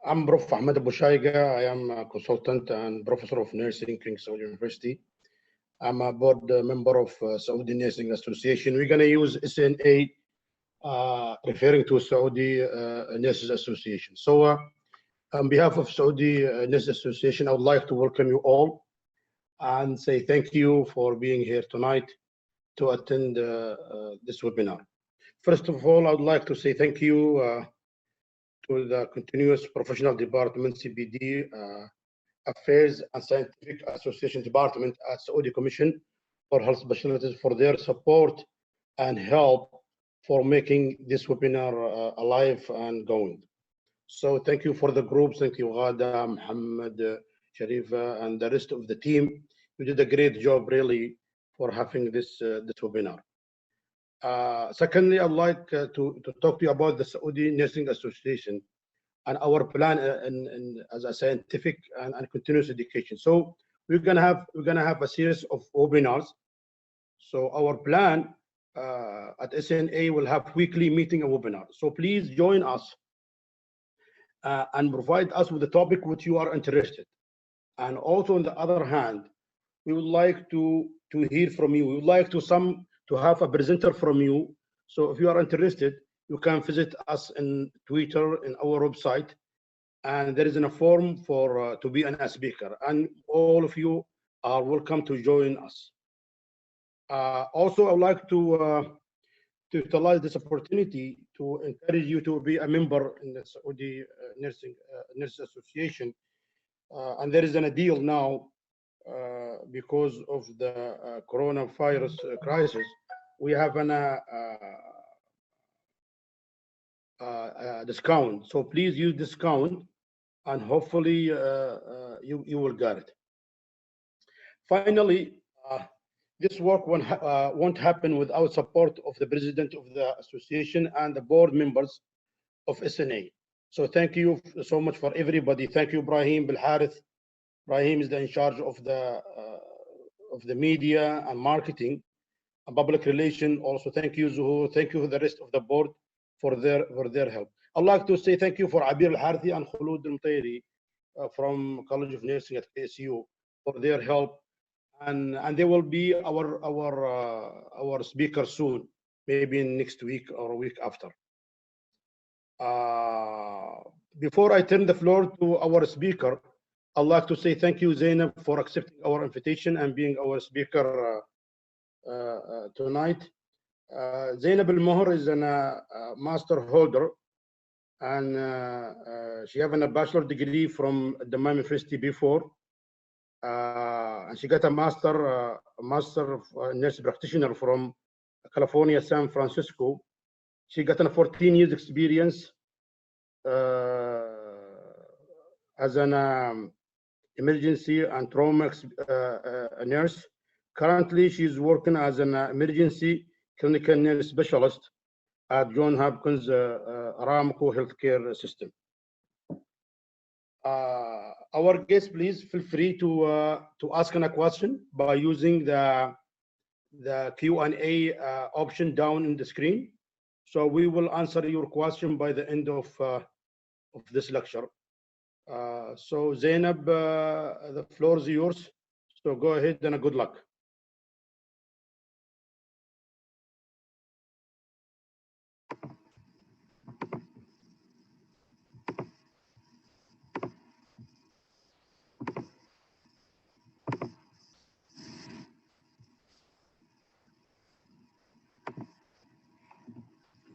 I'm Prof. Ahmed Abu Shaiga. I am a consultant and professor of nursing, King Saud University. I'm a board member of Saudi Nursing Association. We're going to use SNA, referring to Saudi Nurses Association. So on behalf of Saudi Nurses Association, I would like to welcome you all and say thank you for being here tonight to attend this webinar. First of all, I would like to say thank you to the Continuous Professional Department, CPD, Affairs and Scientific Association Department at Saudi Commission for Health Specialties for their support and help for making this webinar alive and going. So thank you for the groups. Thank you, Ghada, Muhammad, Sharifa, and the rest of the team. You did a great job, really, for having this webinar. Secondly, I'd like to talk to you about the Saudi Nursing Association and our plan as a scientific and continuous education. So we're gonna have a series of webinars. So our plan at SNA will have weekly meeting and webinar. So please join us and provide us with the topic which you are interested. And also, on the other hand, we would like to hear from you. We would like to have a presenter from you. So if you are interested, you can visit us in Twitter, in our website, and there is a form for to be a speaker. And all of you are welcome to join us. Also, I would like to utilize this opportunity to encourage you to be a member in the Saudi Nurses Association. And there is a deal now because of the coronavirus crisis. We have a discount. So please use discount, and hopefully you will get it. Finally, this work won't happen without support of the president of the association and the board members of SNA. So thank you so much for everybody. Thank you, Ibrahim Bilharith. Ibrahim is in charge of the media and marketing and public relation. Also, thank you, Zuhur. Thank you for the rest of the board for their help. I'd like to say thank you for Abir Al-Harthi and Khulud Al-Mutairi from College of Nursing at KSU for their help. And they will be our speaker soon, maybe next week or a week after. Before I turn the floor to our speaker, I'd like to say thank you, Zainab, for accepting our invitation and being our speaker tonight. Zainab Al-Mohr is a master holder, and she has a bachelor degree from the University before. And she got a master of nurse practitioner from California, San Francisco. She got a 14 years experience as an emergency and trauma nurse. Currently, she's working as an emergency clinical nurse specialist at Johns Hopkins Aramco healthcare system. Our guests, please feel free to ask a question by using the Q&A option down in the screen. So we will answer your question by the end of this lecture. So Zainab, the floor is yours. So go ahead and good luck.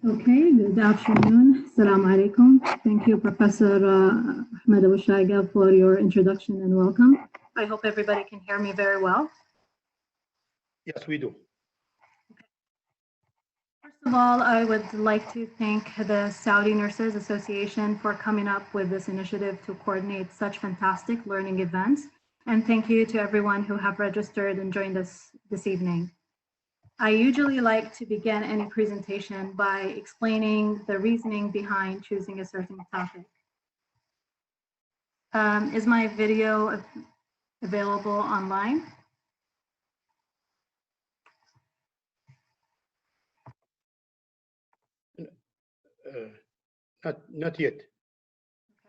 Okay, good afternoon. Assalamu alaikum. Thank you, Professor Ahmed Abu Shaiga, for your introduction and welcome. I hope everybody can hear me very well. Yes, we do. Okay. First of all, I would like to thank the Saudi Nurses Association for coming up with this initiative to coordinate such fantastic learning events. And thank you to everyone who have registered and joined us this evening. I usually like to begin any presentation by explaining the reasoning behind choosing a certain topic. Is my video available online? Not yet.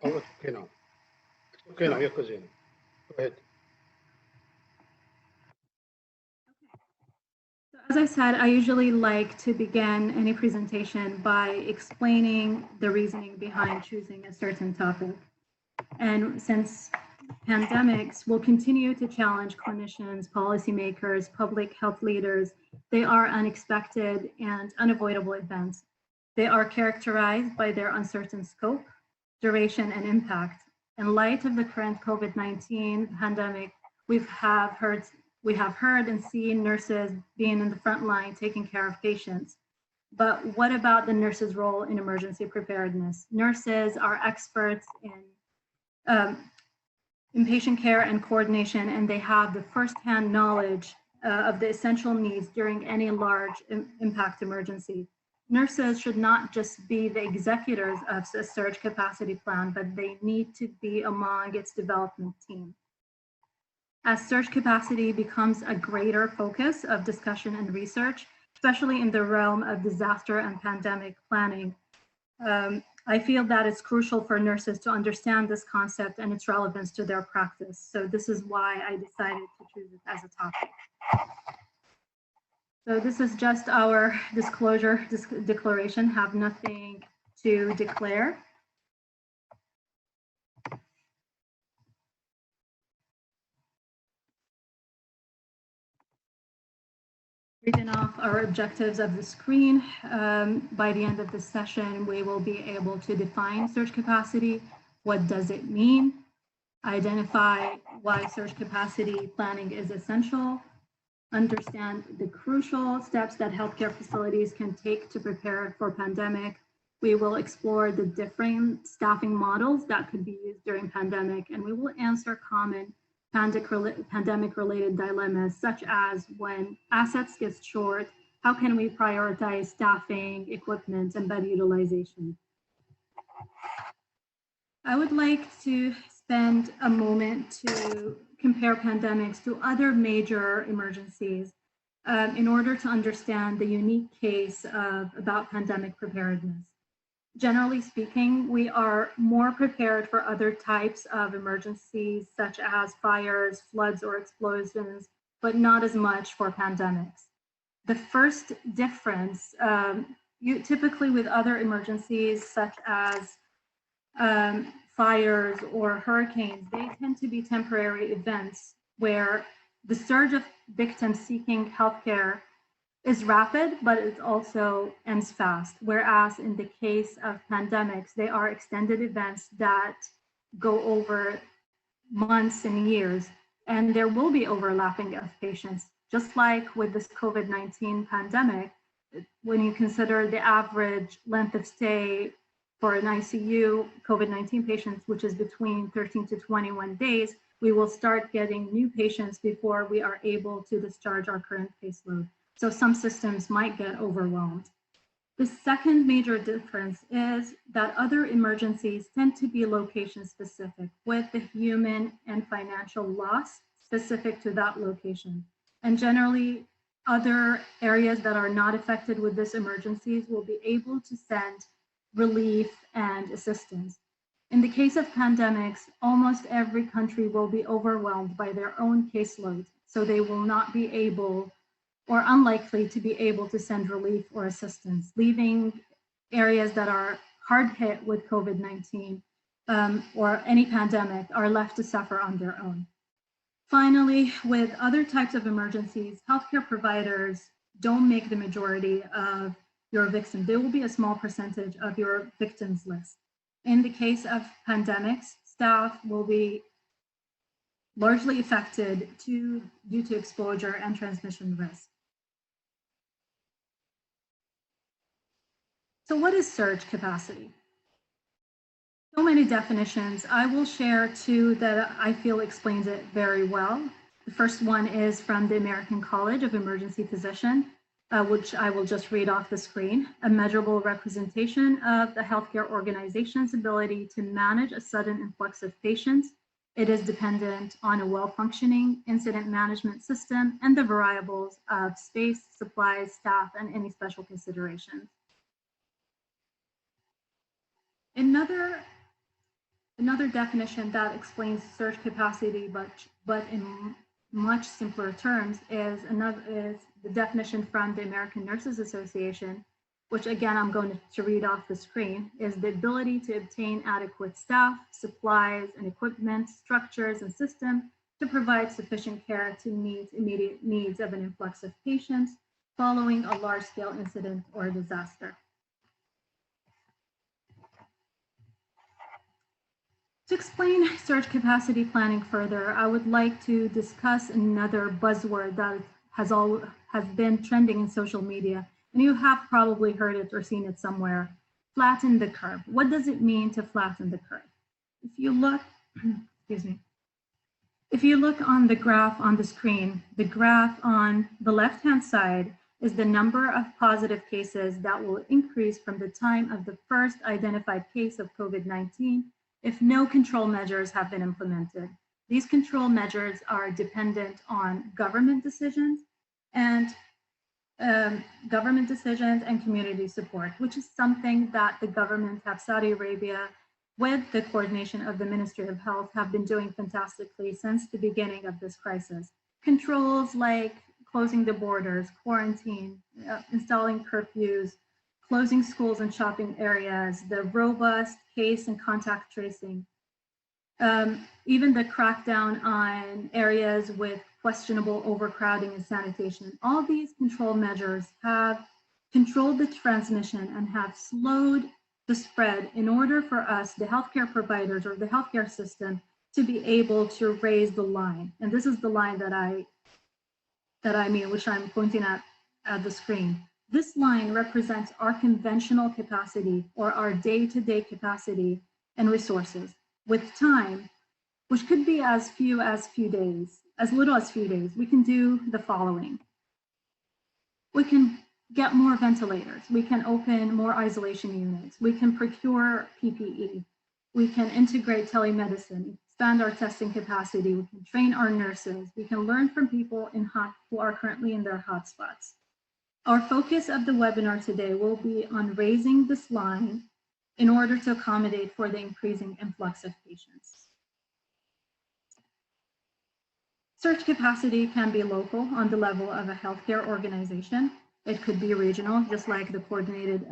Oh, it's okay now. It's okay now, yeah, cousin. Go ahead. So as I said, I usually like to begin any presentation by explaining the reasoning behind choosing a certain topic. And since pandemics will continue to challenge clinicians, policymakers, public health leaders, they are unexpected and unavoidable events. They are characterized by their uncertain scope, duration, and impact. In light of the current COVID-19 pandemic, we have heard and seen nurses being in the front line taking care of patients. But what about the nurses' role in emergency preparedness? Nurses are experts in patient care and coordination, and they have the firsthand knowledge of the essential needs during any large impact emergency. Nurses should not just be the executors of a surge capacity plan, but they need to be among its development team. As surge capacity becomes a greater focus of discussion and research, especially in the realm of disaster and pandemic planning, I feel that it's crucial for nurses to understand this concept and its relevance to their practice. So this is why I decided to choose it as a topic. So this is just our disclosure declaration, have nothing to declare. Reading off our objectives of the screen, by the end of the session, we will be able to define surge capacity. What does it mean? Identify why surge capacity planning is essential. Understand the crucial steps that healthcare facilities can take to prepare for pandemic. We will explore the different staffing models that could be used during pandemic, and we will answer common pandemic-related dilemmas, such as when assets get short, how can we prioritize staffing, equipment, and bed utilization? I would like to spend a moment to compare pandemics to other major emergencies in order to understand the unique case about pandemic preparedness. Generally speaking, we are more prepared for other types of emergencies, such as fires, floods, or explosions, but not as much for pandemics. The first difference, typically with other emergencies, such as fires or hurricanes, they tend to be temporary events where the surge of victims seeking healthcare is rapid, but it also ends fast. Whereas in the case of pandemics, they are extended events that go over months and years, and there will be overlapping of patients. Just like with this COVID-19 pandemic, when you consider the average length of stay for an ICU COVID-19 patients, which is between 13 to 21 days, we will start getting new patients before we are able to discharge our current caseload. So some systems might get overwhelmed. The second major difference is that other emergencies tend to be location specific, with the human and financial loss specific to that location. And generally, other areas that are not affected with these emergencies will be able to send relief and assistance. In the case of pandemics, almost every country will be overwhelmed by their own caseload, so they will not be able or unlikely to be able to send relief or assistance, leaving areas that are hard hit with COVID-19 or any pandemic are left to suffer on their own. Finally, with other types of emergencies, healthcare providers don't make the majority of your victims. There will be a small percentage of your victims list. In the case of pandemics, staff will be largely affected due to exposure and transmission risk. So what is surge capacity? So many definitions. I will share two that I feel explains it very well. The first one is from the American College of Emergency Physicians, which I will just read off the screen. A measurable representation of the healthcare organization's ability to manage a sudden influx of patients. It is dependent on a well-functioning incident management system and the variables of space, supplies, staff, and any special considerations. Another Another definition that explains surge capacity, but in much simpler terms, is the definition from the American Nurses Association, which again I'm going to read off the screen, is the ability to obtain adequate staff, supplies, and equipment, structures, and systems to provide sufficient care to meet immediate needs of an influx of patients following a large-scale incident or disaster. To explain surge capacity planning further, I would like to discuss another buzzword that has been trending in social media, and you have probably heard it or seen it somewhere: flatten the curve. What does it mean to flatten the curve? If you look, excuse me, if you look on the graph on the screen, the graph on the left-hand side is the number of positive cases that will increase from the time of the first identified case of COVID-19 if no control measures have been implemented. These control measures are dependent on government decisions and community support, which is something that the government of Saudi Arabia, with the coordination of the Ministry of Health, have been doing fantastically since the beginning of this crisis. Controls like closing the borders, quarantine, installing curfews, closing schools and shopping areas, the robust case and contact tracing, even the crackdown on areas with questionable overcrowding and sanitation. All these control measures have controlled the transmission and have slowed the spread in order for us, the healthcare providers or the healthcare system, to be able to raise the line. And this is the line that I mean, which I'm pointing at the screen. This line represents our conventional capacity or our day-to-day capacity and resources. With time, which could be as little as few days, we can do the following. We can get more ventilators. We can open more isolation units. We can procure PPE. We can integrate telemedicine, expand our testing capacity. We can train our nurses. We can learn from people who are currently in their hotspots. Our focus of the webinar today will be on raising this line in order to accommodate for the increasing influx of patients. Surge capacity can be local on the level of a healthcare organization. It could be regional, just like the coordinated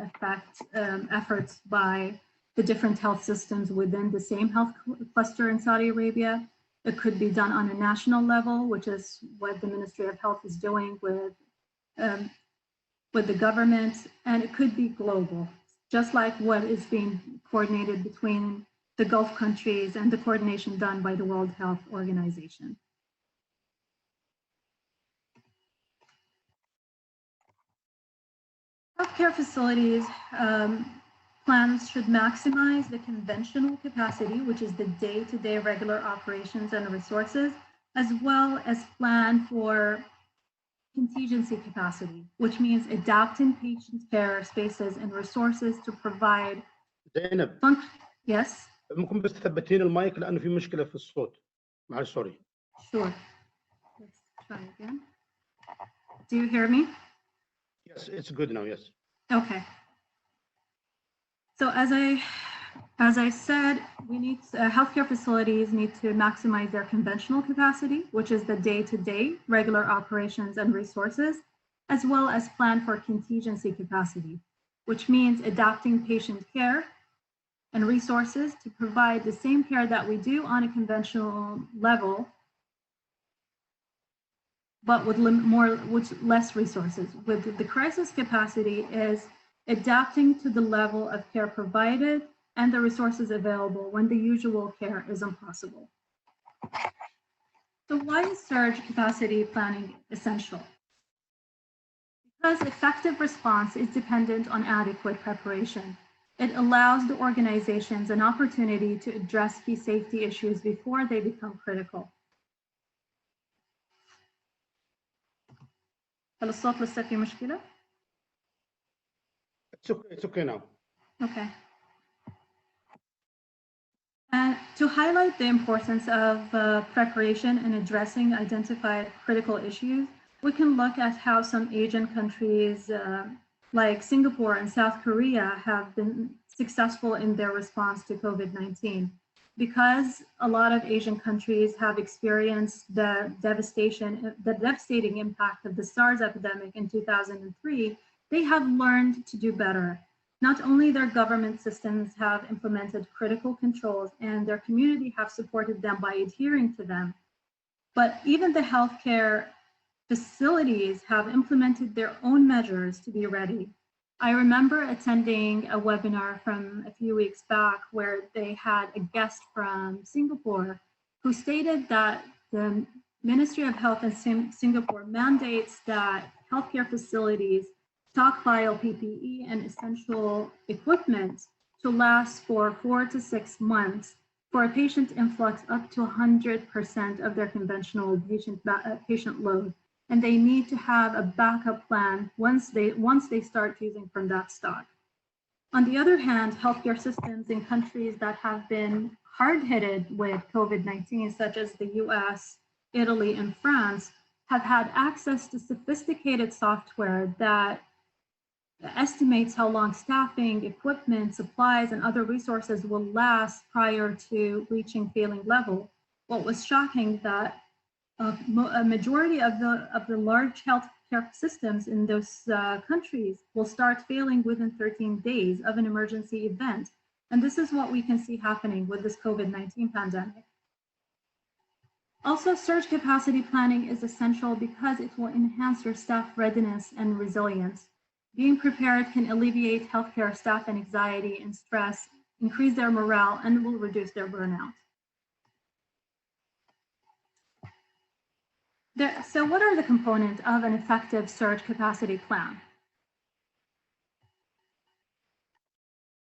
efforts by the different health systems within the same health cluster in Saudi Arabia. It could be done on a national level, which is what the Ministry of Health is doing with the government, and it could be global, just like what is being coordinated between the Gulf countries and the coordination done by the World Health Organization. Healthcare facilities plans should maximize the conventional capacity, which is the day-to-day regular operations and resources, as well as plan for contingency capacity, which means adapting patient care spaces and resources to provide زينب. Yes. ممكن بس تثبتين المايك لأنه في مشكلة في الصوت. معلش sorry. Sure. Let's try again. Do you hear me? Yes, it's good now. Yes. Okay. So as I said, we need healthcare facilities need to maximize their conventional capacity, which is the day-to-day regular operations and resources, as well as plan for contingency capacity, which means adapting patient care and resources to provide the same care that we do on a conventional level, but with less resources. With the crisis capacity is adapting to the level of care provided and the resources available when the usual care is impossible. So why is surge capacity planning essential? Because effective response is dependent on adequate preparation. It allows the organizations an opportunity to address key safety issues before they become critical. هل الصوت لسه في مشكلة؟ It's okay now. Okay. And to highlight the importance of preparation in addressing identified critical issues, we can look at how some Asian countries like Singapore and South Korea have been successful in their response to COVID-19. because a lot of Asian countries have experienced the devastating impact of the SARS epidemic in 2003, they have learned to do better. Not only their government systems have implemented critical controls and their community have supported them by adhering to them, but even the healthcare facilities have implemented their own measures to be ready. I remember attending a webinar from a few weeks back where they had a guest from Singapore who stated that the Ministry of Health in Singapore mandates that healthcare facilities stockpile PPE and essential equipment to last for 4 to 6 months for a patient influx up to 100% of their conventional patient load. And they need to have a backup plan once they start using from that stock. On the other hand, healthcare systems in countries that have been hard-hit with COVID-19, such as the US, Italy, and France, have had access to sophisticated software that estimates how long staffing, equipment, supplies, and other resources will last prior to reaching failing level. What was shocking that a majority of the large healthcare systems in those countries will start failing within 13 days of an emergency event. And this is what we can see happening with this COVID-19 pandemic. Also, surge capacity planning is essential because it will enhance your staff readiness and resilience. Being prepared can alleviate healthcare staff anxiety and stress, increase their morale, and will reduce their burnout. So what are the components of an effective surge capacity plan?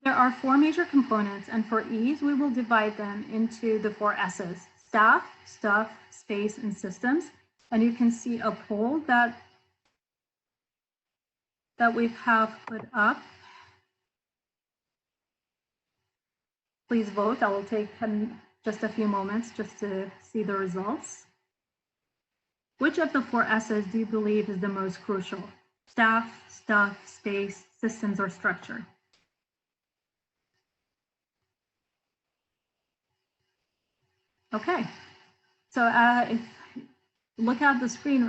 There are 4 major components, and for ease, we will divide them into the 4 S's: staff, stuff, space, and systems. And you can see a poll that we have put up. Please vote. I will take just a few moments just to see the results. Which of the 4 S's do you believe is the most crucial? Staff, stuff, space, systems, or structure? Okay, so if you look at the screen,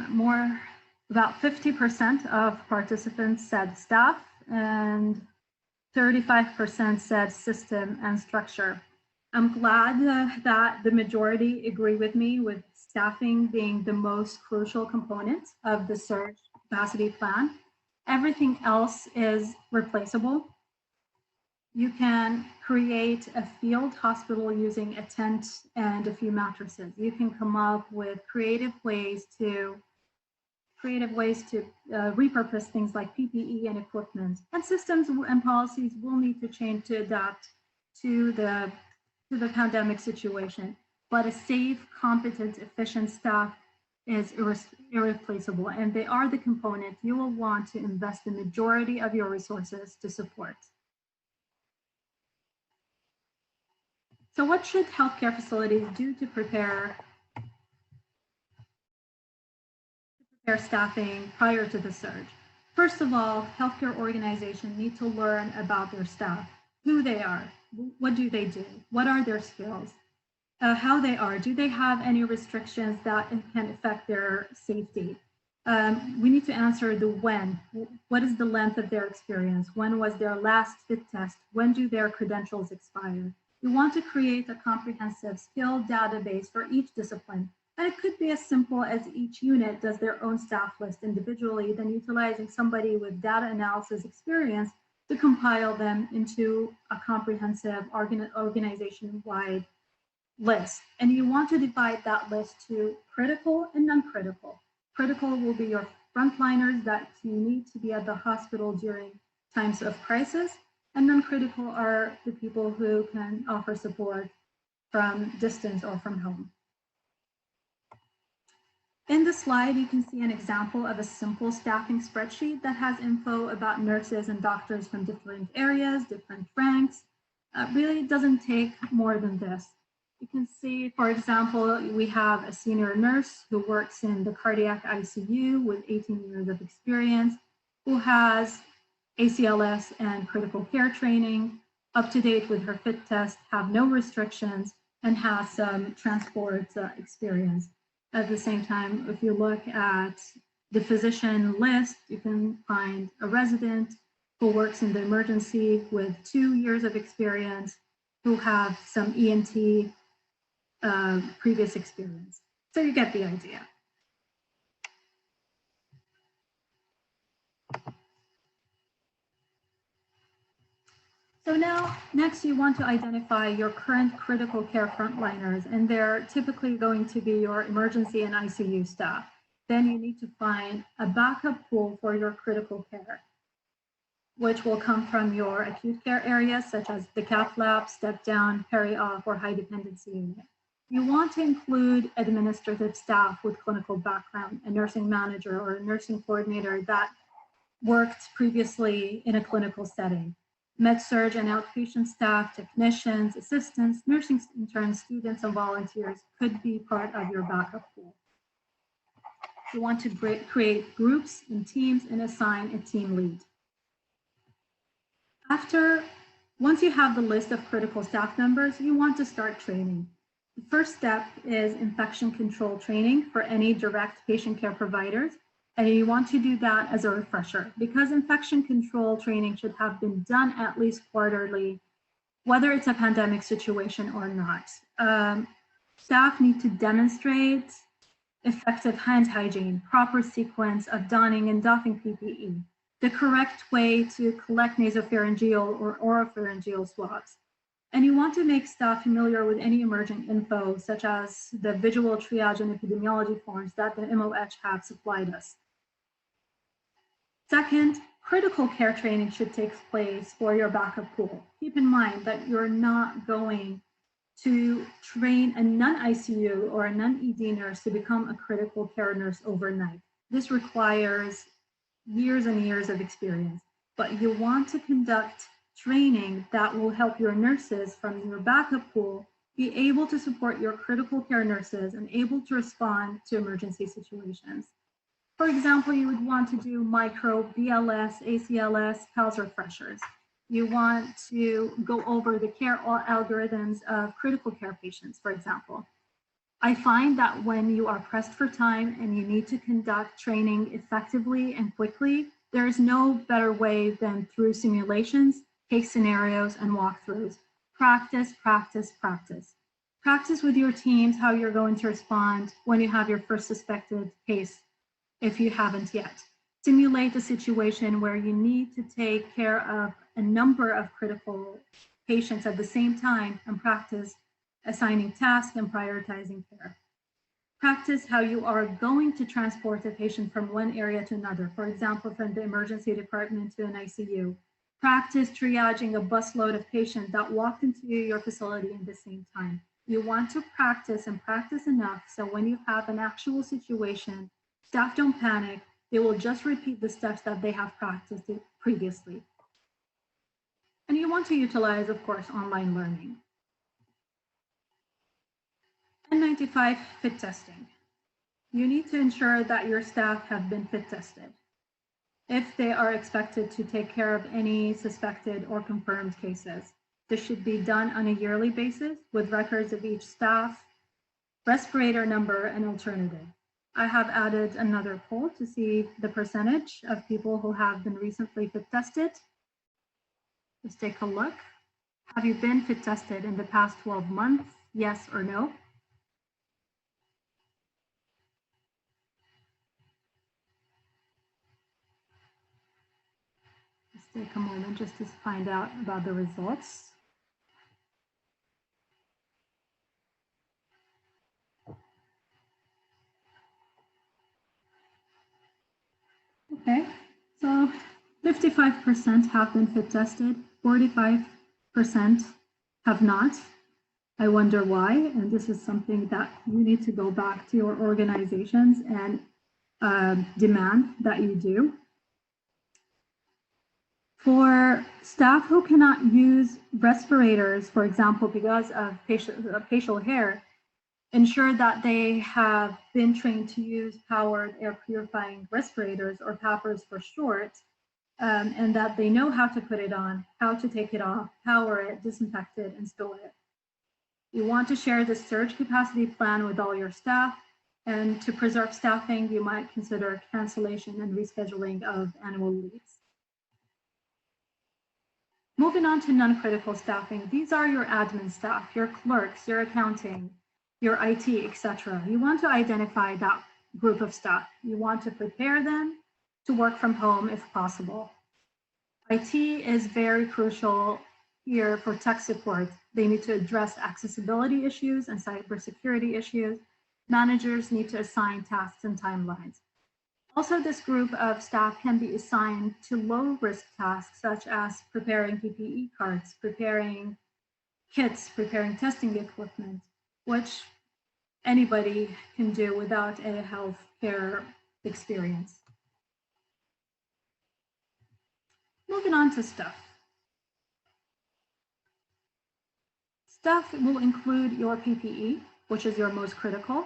about 50% of participants said staff and 35% said system and structure. I'm glad that the majority agree with me with staffing being the most crucial component of the surge capacity plan. Everything else is replaceable. You can create a field hospital using a tent and a few mattresses. You can come up with creative ways to repurpose things like PPE and equipment. And systems and policies will need to change to adapt to the pandemic situation. But a safe, competent, efficient staff is irreplaceable, and they are the component you will want to invest the majority of your resources to support. So what should healthcare facilities do to prepare staffing prior to the surge? First of all, healthcare organizations need to learn about their staff, who they are, what do they do, what are their skills, how they are, do they have any restrictions that can affect their safety? We need to answer the when. What is the length of their experience? When was their last fit test? When do their credentials expire? We want to create a comprehensive skill database for each discipline. And it could be as simple as each unit does their own staff list individually, then utilizing somebody with data analysis experience to compile them into a comprehensive organization-wide list. And you want to divide that list to critical and non-critical. Critical will be your frontliners that you need to be at the hospital during times of crisis, and non-critical are the people who can offer support from distance or from home. In the slide, you can see an example of a simple staffing spreadsheet that has info about nurses and doctors from different areas, different ranks. Really doesn't take more than this. You can see, for example, we have a senior nurse who works in the cardiac ICU with 18 years of experience, who has ACLS and critical care training, up to date with her fit test, have no restrictions, and has some transport experience. At the same time, if you look at the physician list, you can find a resident who works in the emergency with 2 years of experience, who have some ENT previous experience. So you get the idea. So now, next you want to identify your current critical care frontliners, and they're typically going to be your emergency and ICU staff. Then you need to find a backup pool for your critical care, which will come from your acute care areas, such as the cath lab, step down, peri-op, or high dependency unit. You want to include administrative staff with clinical background, a nursing manager or a nursing coordinator that worked previously in a clinical setting. Med-surg and outpatient staff, technicians, assistants, nursing interns, students, and volunteers could be part of your backup pool. You want to create groups and teams and assign a team lead. Once you have the list of critical staff members, you want to start training. The first step is infection control training for any direct patient care providers. And you want to do that as a refresher, because infection control training should have been done at least quarterly, whether it's a pandemic situation or not. Staff need to demonstrate effective hand hygiene, proper sequence of donning and doffing PPE, the correct way to collect nasopharyngeal or oropharyngeal swabs. And you want to make staff familiar with any emerging info, such as the visual triage and epidemiology forms that the MOH have supplied us. Second, critical care training should take place for your backup pool. Keep in mind that you're not going to train a non-ICU or a non-ED nurse to become a critical care nurse overnight. This requires years and years of experience, but you want to conduct training that will help your nurses from your backup pool be able to support your critical care nurses and able to respond to emergency situations. For example, you would want to do micro, BLS, ACLS, PALS refreshers. You want to go over the care algorithms of critical care patients, for example. I find that when you are pressed for time and you need to conduct training effectively and quickly, there is no better way than through simulations, case scenarios, and walkthroughs. Practice, practice, practice. Practice with your teams how you're going to respond when you have your first suspected case, if you haven't yet. Simulate a situation where you need to take care of a number of critical patients at the same time, and practice assigning tasks and prioritizing care. Practice how you are going to transport a patient from one area to another, for example, from the emergency department to an ICU. Practice triaging a busload of patients that walked into your facility at the same time. You want to practice and practice enough so when you have an actual situation, staff don't panic. They will just repeat the steps that they have practiced previously. And you want to utilize, of course, online learning. N95 fit testing. You need to ensure that your staff have been fit tested if they are expected to take care of any suspected or confirmed cases. This should be done on a yearly basis with records of each staff, respirator number, and alternative. I have added another poll to see the percentage of people who have been recently fit tested. Let's take a look. Have you been fit tested in the past 12 months? Yes or no? Let's take a moment just to find out about the results. Okay, so 55% have been fit tested, 45% have not. I wonder why, and this is something that you need to go back to your organizations and demand that you do. For staff who cannot use respirators, for example, because of facial hair, ensure that they have been trained to use powered air purifying respirators, or PAPRs for short, and that they know how to put it on, how to take it off, power it, disinfect it, and store it. You want to share the surge capacity plan with all your staff, and to preserve staffing, you might consider cancellation and rescheduling of annual leaves. Moving on to non-critical staffing, these are your admin staff, your clerks, your accounting, your IT, etc. You want to identify that group of staff. You want to prepare them to work from home if possible. IT is very crucial here for tech support. They need to address accessibility issues and cybersecurity issues. Managers need to assign tasks and timelines. Also, this group of staff can be assigned to low-risk tasks such as preparing PPE cards, preparing kits, preparing testing equipment, which anybody can do without a healthcare experience. Moving on to stuff. Stuff will include your PPE, which is your most critical,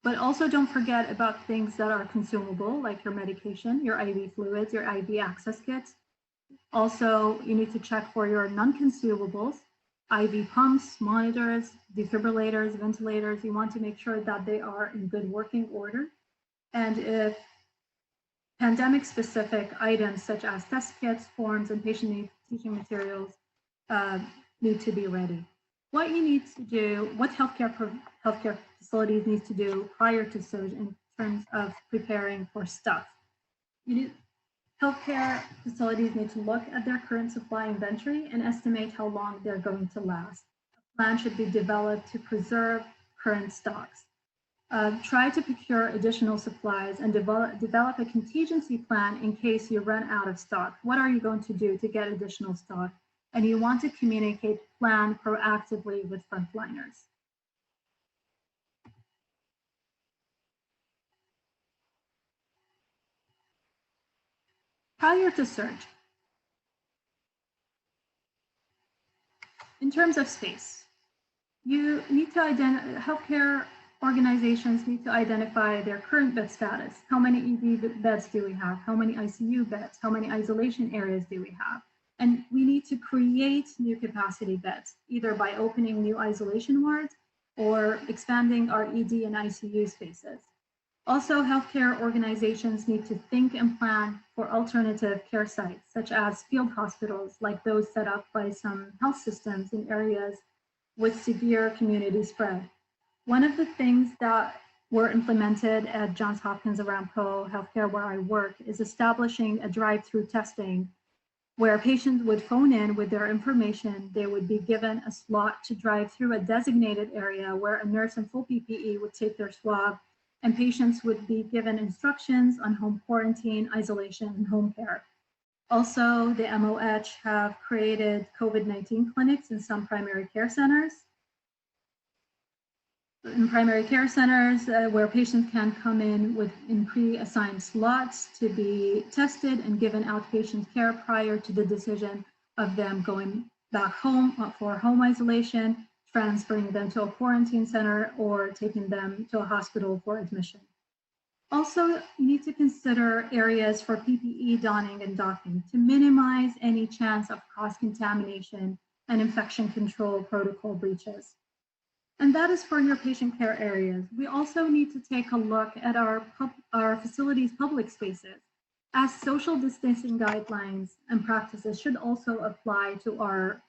but also don't forget about things that are consumable, like your medication, your IV fluids, your IV access kits. Also, you need to check for your non-consumables, IV pumps, monitors, defibrillators, ventilators. You want to make sure that they are in good working order. And if pandemic-specific items such as test kits, forms, and patient teaching materials need to be ready. What you need to do, what healthcare facilities need to do prior to surge in terms of preparing for stuff. Healthcare facilities need to look at their current supply inventory and estimate how long they're going to last. A plan should be developed to preserve current stocks. Try to procure additional supplies and develop a contingency plan in case you run out of stock. What are you going to do to get additional stock? And you want to communicate plan proactively with frontliners. Prior to surge, in terms of space, you need to healthcare organizations need to identify their current bed status. How many ED beds do we have? How many ICU beds? How many isolation areas do we have? And we need to create new capacity beds, either by opening new isolation wards or expanding our ED and ICU spaces. Also, healthcare organizations need to think and plan for alternative care sites, such as field hospitals, like those set up by some health systems in areas with severe community spread. One of the things that were implemented at Johns Hopkins Aramco Healthcare, where I work, is establishing a drive-through testing where patients would phone in with their information. They would be given a slot to drive through a designated area where a nurse in full PPE would take their swab, and patients would be given instructions on home quarantine, isolation, and home care. Also, the MOH have created COVID-19 clinics in some primary care centers. In primary care centers where patients can come in pre-assigned slots to be tested and given outpatient care prior to the decision of them going back home for home isolation, transferring them to a quarantine center, or taking them to a hospital for admission. Also, you need to consider areas for PPE donning and doffing to minimize any chance of cross-contamination and infection control protocol breaches. And that is for your patient care areas. We also need to take a look at our facilities' public spaces, as social distancing guidelines and practices should also apply to our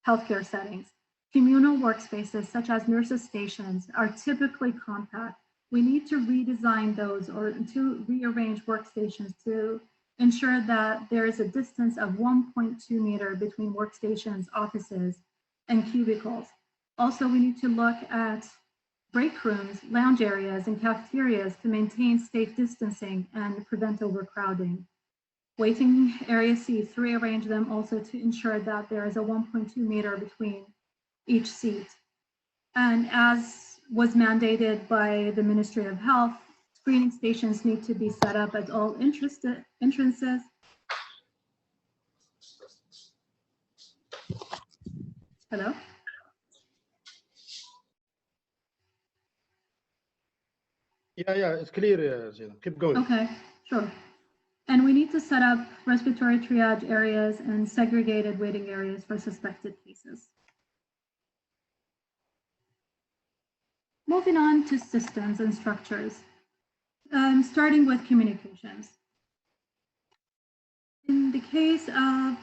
healthcare settings. Communal workspaces, such as nurses' stations, are typically compact. We need to redesign those or to rearrange workstations to ensure that there is a distance of 1.2 meters between workstations, offices, and cubicles. Also, we need to look at break rooms, lounge areas, and cafeterias to maintain safe distancing and prevent overcrowding. Waiting area seats, rearrange them also to ensure that there is a 1.2 meter between each seat. And as was mandated by the Ministry of Health, screening stations need to be set up at all entrances. Hello? Yeah, it's clear, Zina. Keep going. Okay, sure. And we need to set up respiratory triage areas and segregated waiting areas for suspected cases. Moving on to systems and structures, starting with communications. In the case of,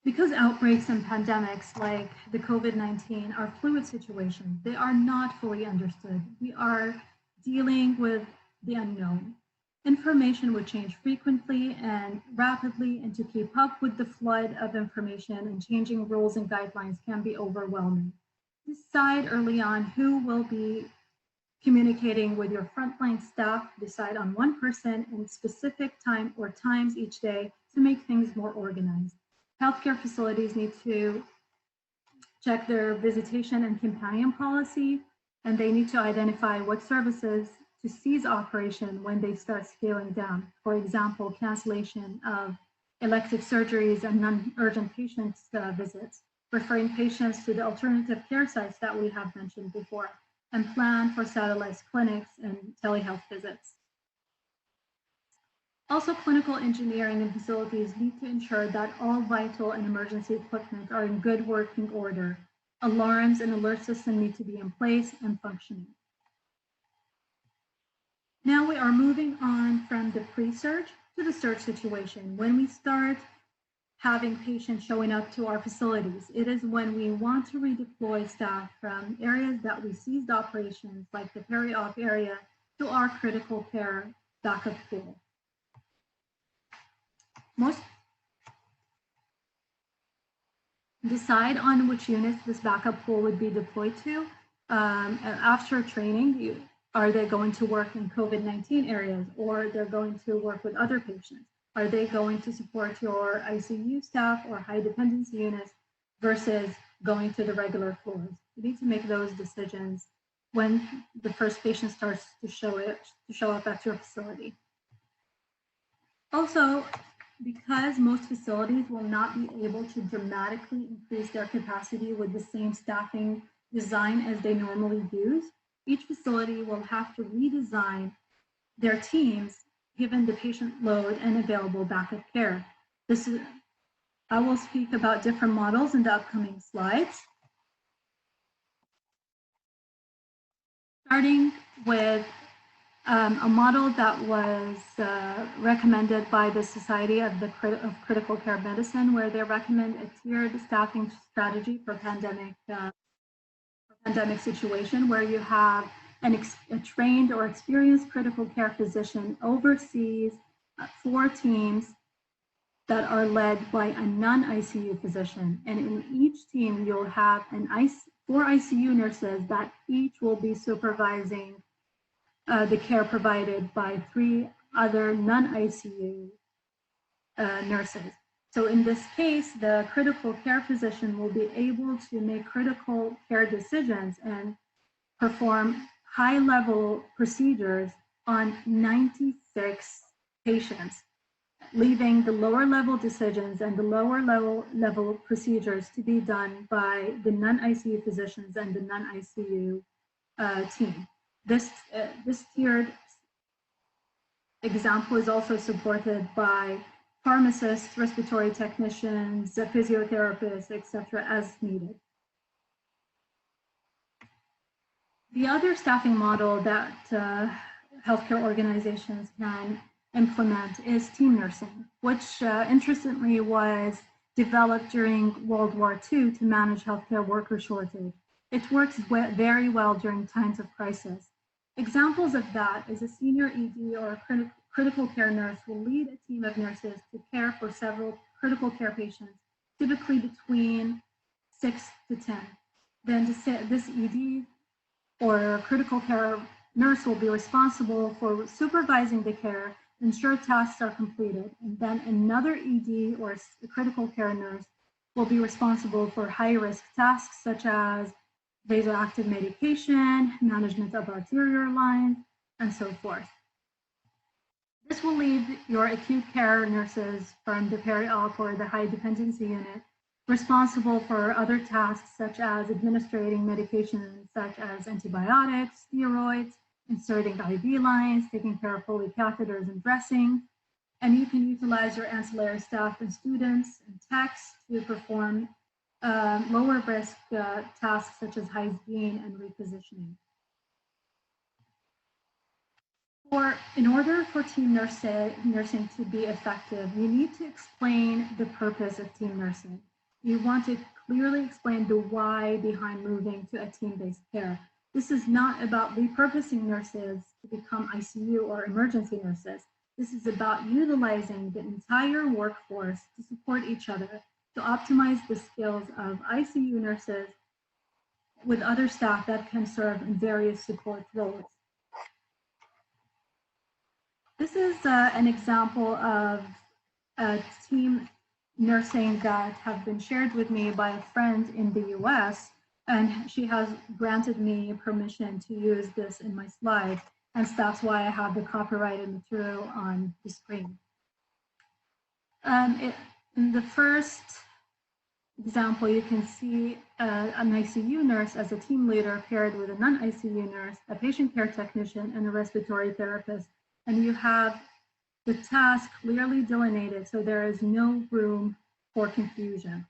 because outbreaks and pandemics like the COVID-19 are fluid situations, they are not fully understood. We are dealing with the unknown. Information would change frequently and rapidly, and to keep up with the flood of information and changing rules and guidelines can be overwhelming. Decide early on who will be communicating with your frontline staff, decide on one person in specific time or times each day to make things more organized. Healthcare facilities need to check their visitation and companion policy, and they need to identify what services to cease operation when they start scaling down. For example, cancellation of elective surgeries and non-urgent patients visits, referring patients to the alternative care sites that we have mentioned before, and plan for satellite clinics and telehealth visits. Also, clinical engineering and facilities need to ensure that all vital and emergency equipment are in good working order. Alarms and alert system need to be in place and functioning. Now we are moving on from the pre-surge to the surge situation. When we start having patients showing up to our facilities, it is when we want to redeploy staff from areas that we ceased operations, like the peri-op area, to our critical care backup pool. Most decide on which units this backup pool would be deployed to. After training, are they going to work in COVID-19 areas, or they're going to work with other patients? Are they going to support your ICU staff or high dependency units versus going to the regular floors? You need to make those decisions when the first patient starts to show up at your facility. Also, because most facilities will not be able to dramatically increase their capacity with the same staffing design as they normally use, each facility will have to redesign their teams given the patient load and available backup care. I will speak about different models in the upcoming slides. Starting with a model that was recommended by the Society of Critical Care Medicine, where they recommend a tiered staffing strategy for pandemic situation, where you have a trained or experienced critical care physician oversees 4 teams that are led by a non-ICU physician. And in each team, you'll have 4 ICU nurses that each will be supervising the care provided by 3 other non-ICU nurses. So in this case, the critical care physician will be able to make critical care decisions and perform high-level procedures on 96 patients, leaving the lower-level decisions and the lower-level procedures to be done by the non-ICU physicians and the non-ICU team. This tiered example is also supported by pharmacists, respiratory technicians, physiotherapists, etc., as needed. The other staffing model that healthcare organizations can implement is team nursing, which interestingly was developed during World War II to manage healthcare worker shortage. It works very well during times of crisis. Examples of that is a senior ED or a critical care nurse will lead a team of nurses to care for several critical care patients, typically between 6 to 10. Then this ED or critical care nurse will be responsible for supervising the care, ensure tasks are completed, and then another ED or a critical care nurse will be responsible for high-risk tasks such as vasoactive medication, management of arterial lines, and so forth. This will leave your acute care nurses from the peri-op or the high dependency unit responsible for other tasks such as administering medications such as antibiotics, steroids, inserting IV lines, taking care of Foley catheters and dressing. And you can utilize your ancillary staff and students and techs to perform lower risk tasks such as hygiene and repositioning. In order for team nursing to be effective, you need to explain the purpose of team nursing. You want to clearly explain the why behind moving to a team-based care. This is not about repurposing nurses to become ICU or emergency nurses. This is about utilizing the entire workforce to support each other, to optimize the skills of ICU nurses with other staff that can serve in various support roles. This is an example of a team nursing that have been shared with me by a friend in the US, and she has granted me permission to use this in my slides, and that's why I have the copyrighted material on the screen. In the first example, you can see an ICU nurse as a team leader paired with a non-ICU nurse, a patient care technician, and a respiratory therapist. And you have the task clearly delineated, so there is no room for confusion.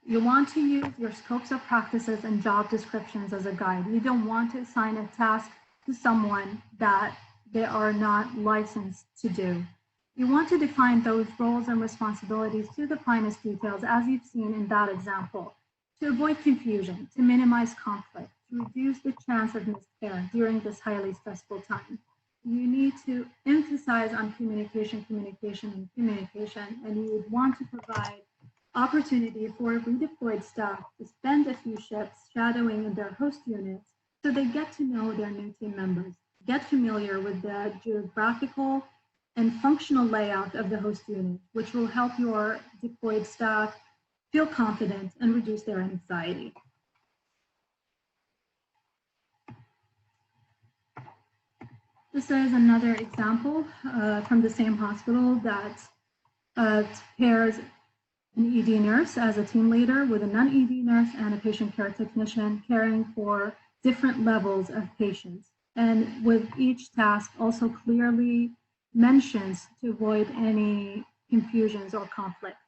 You want to use your scopes of practices and job descriptions as a guide. You don't want to assign a task to someone that they are not licensed to do. You want to define those roles and responsibilities to the finest details, as you've seen in that example, to avoid confusion, to minimize conflict, to reduce the chance of miscare during this highly stressful time. You need to emphasize on communication, and you would want to provide opportunity for redeployed staff to spend a few shifts shadowing in their host units so they get to know their new team members, get familiar with the geographical and functional layout of the host unit, which will help your deployed staff feel confident and reduce their anxiety. This is another example from the same hospital that pairs an ED nurse as a team leader with a non-ED nurse and a patient care technician caring for different levels of patients. And with each task also clearly mentions to avoid any confusions or conflicts.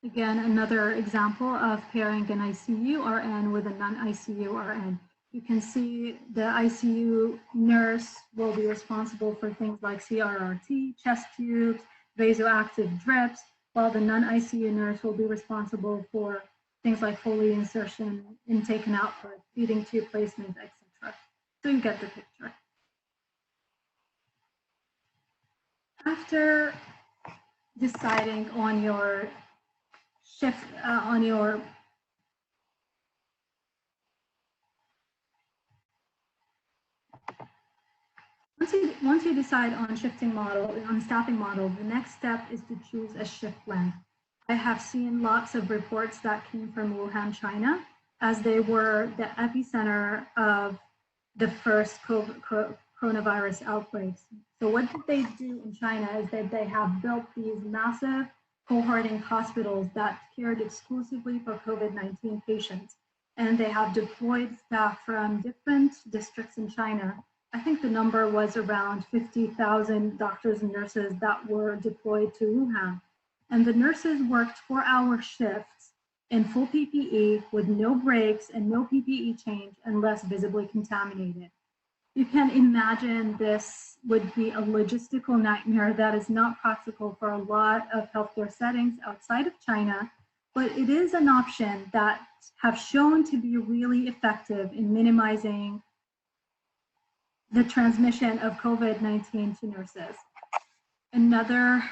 Again, another example of pairing an ICU RN with a non-ICU RN. You can see the ICU nurse will be responsible for things like CRRT, chest tubes, vasoactive drips, while the non-ICU nurse will be responsible for things like Foley insertion, intake and output, feeding tube placement, etc. So you get the picture. After deciding on your shift, once you decide on shifting model, on staffing model, the next step is to choose a shift length. I have seen lots of reports that came from Wuhan, China, as they were the epicenter of the first coronavirus outbreaks. So what did they do in China is that they have built these massive cohorting hospitals that cared exclusively for COVID-19 patients. And they have deployed staff from different districts in China. I think the number was around 50,000 doctors and nurses that were deployed to Wuhan. And the nurses worked 4-hour shifts in full PPE with no breaks and no PPE change unless visibly contaminated. You can imagine this would be a logistical nightmare that is not practical for a lot of healthcare settings outside of China, but it is an option that have shown to be really effective in minimizing the transmission of COVID-19 to nurses. Another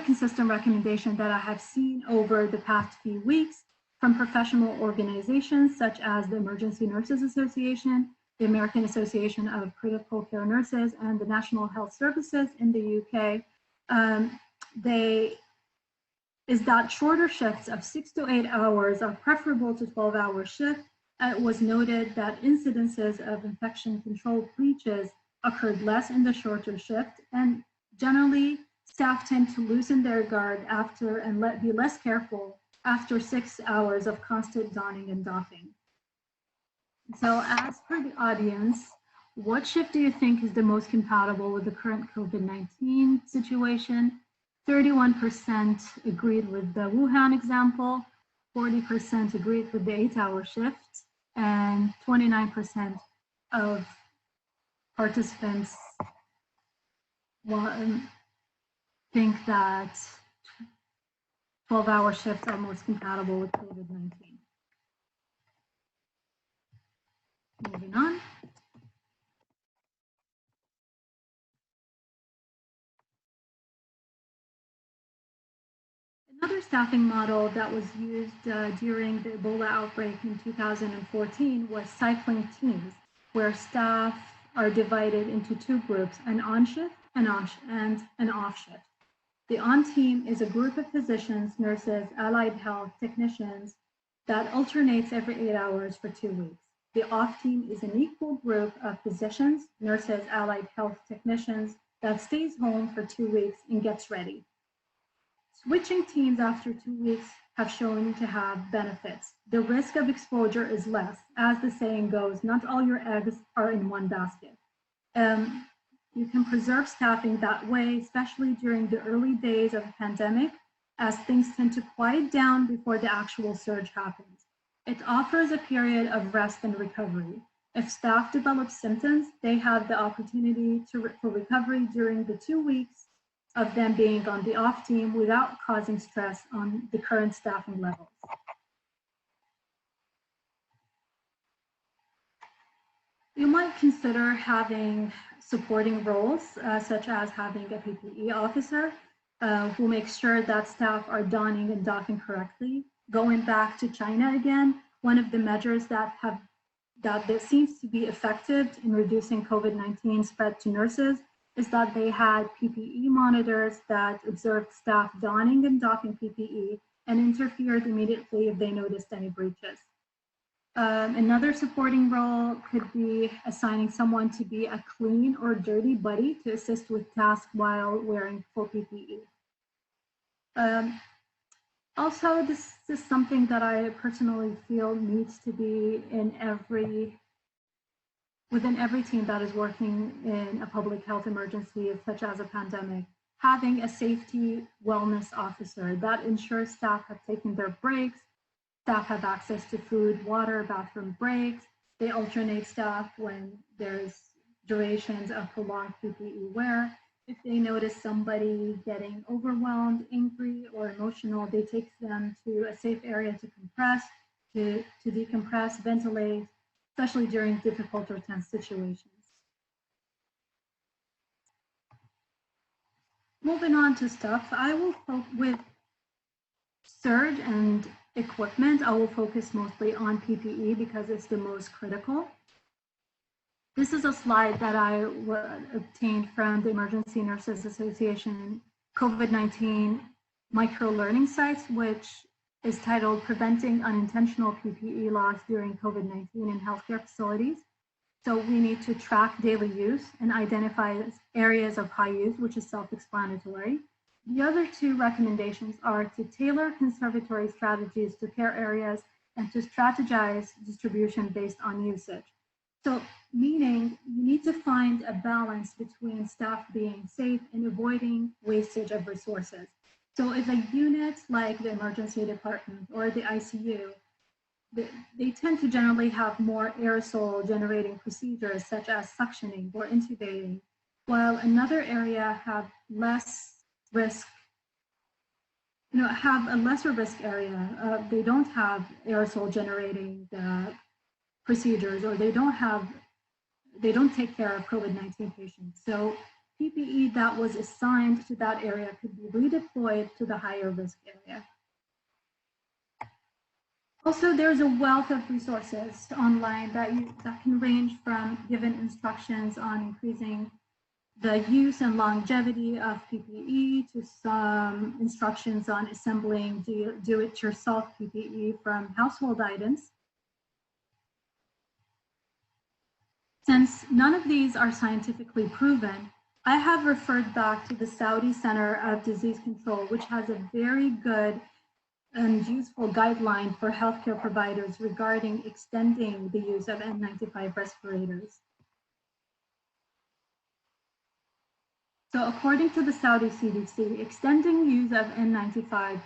consistent recommendation that I have seen over the past few weeks from professional organizations such as the Emergency Nurses Association, the American Association of Critical Care Nurses, and the National Health Services in the UK, is that shorter shifts of 6 to 8 hours are preferable to 12-hour shifts. It was noted that incidences of infection control breaches occurred less in the shorter shift, and generally staff tend to loosen their guard after and be less careful after 6 hours of constant donning and doffing. So as per the audience, what shift do you think is the most compatible with the current COVID-19 situation? 31% agreed with the Wuhan example, 40% agreed with the 8-hour shift, and 29% of participants think that 12-hour shifts are most compatible with COVID-19. Moving on. Another staffing model that was used during the Ebola outbreak in 2014 was cycling teams, where staff are divided into two groups, an on-shift and an off-shift. The on team is a group of physicians, nurses, allied health technicians that alternates every 8 hours for 2 weeks. The off team is an equal group of physicians, nurses, allied health technicians that stays home for 2 weeks and gets ready. Switching teams after 2 weeks have shown to have benefits. The risk of exposure is less. As the saying goes, not all your eggs are in one basket. You can preserve staffing that way, especially during the early days of a pandemic, as things tend to quiet down before the actual surge happens. It offers a period of rest and recovery. If staff develop symptoms, they have the opportunity for recovery during the 2 weeks of them being on the off team without causing stress on the current staffing levels. You might consider having supporting roles, such as having a PPE officer who makes sure that staff are donning and doffing correctly. Going back to China again, one of the measures that seems to be effective in reducing COVID-19 spread to nurses is that they had PPE monitors that observed staff donning and doffing PPE and interfered immediately if they noticed any breaches. Another supporting role could be assigning someone to be a clean or dirty buddy to assist with tasks while wearing full PPE. Also, this is something that I personally feel needs to be within every team that is working in a public health emergency, such as a pandemic. Having a safety wellness officer that ensures staff have taken their breaks, staff have access to food, water, bathroom breaks. They alternate staff when there's durations of prolonged PPE wear. If they notice somebody getting overwhelmed, angry, or emotional, they take them to a safe area to compress, to decompress, ventilate, especially during difficult or tense situations. Moving on to stuff, with surge and equipment, I will focus mostly on PPE because it's the most critical. This is a slide that I obtained from the Emergency Nurses Association COVID-19 micro-learning sites, which is titled Preventing Unintentional PPE Loss During COVID-19 in Healthcare Facilities. So we need to track daily use and identify areas of high use, which is self-explanatory. The other two recommendations are to tailor conservatory strategies to care areas and to strategize distribution based on usage. So meaning you need to find a balance between staff being safe and avoiding wastage of resources. So if a unit like the emergency department or the ICU, they tend to generally have more aerosol generating procedures such as suctioning or intubating, while another area have less risk, have a lesser risk area. They don't have aerosol generating procedures, or they don't take care of COVID-19 patients. So PPE that was assigned to that area could be redeployed to the higher risk area. Also, there's a wealth of resources online that can range from given instructions on increasing the use and longevity of PPE to some instructions on assembling do-it-yourself PPE from household items. Since none of these are scientifically proven, I have referred back to the Saudi Center of Disease Control, which has a very good and useful guideline for healthcare providers regarding extending the use of N95 respirators. So according to the Saudi CDC, extending use of N95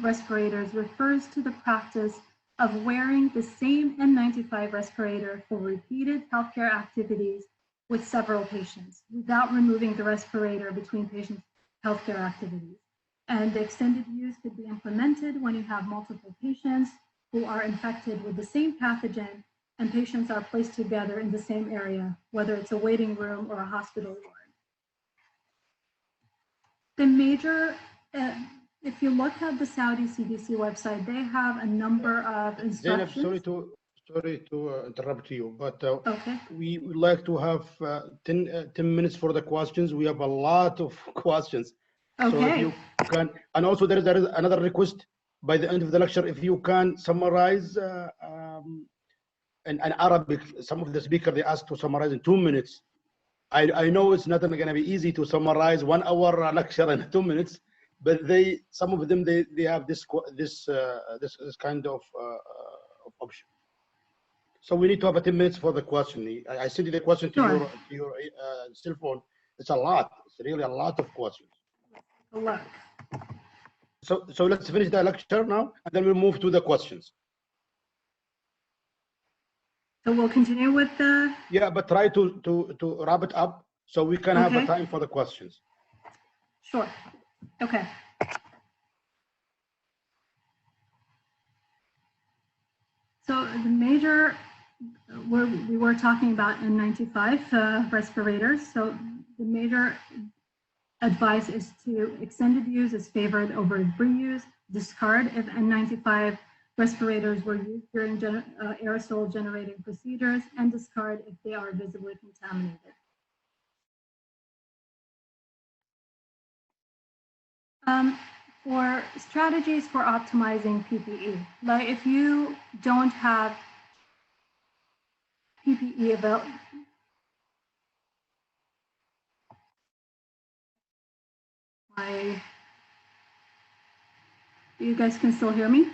respirators refers to the practice of wearing the same N95 respirator for repeated healthcare activities with several patients without removing the respirator between patients' healthcare activities. And the extended use could be implemented when you have multiple patients who are infected with the same pathogen and patients are placed together in the same area, whether it's a waiting room or a hospital ward. The major, if you look at the Saudi CDC website, they have a number of instructions. Zainab, sorry to interrupt you, but okay. We would like to have 10 minutes for the questions. We have a lot of questions. Okay. So if you can, and also there is another request by the end of the lecture, if you can summarize in Arabic, some of the speakers, they asked to summarize in 2 minutes. I know it's not going to be easy to summarize 1 hour lecture in 2 minutes, but some of them they have this kind of option. So we need to have 10 minutes for the question. I sent you the question to your cell phone. It's a lot. It's really a lot of questions. A lot. So let's finish the lecture now, and then we'll move to the questions. So we'll continue with the. Yeah, but try to wrap it up so we can have a time for the questions. Sure. Okay. So the major, we were talking about N95 respirators. So the major advice is to extended use is favored over reuse, discard if N95 respirators were used during aerosol generating procedures, and discard if they are visibly contaminated. For strategies for optimizing PPE, like if you don't have PPE available, you guys can still hear me?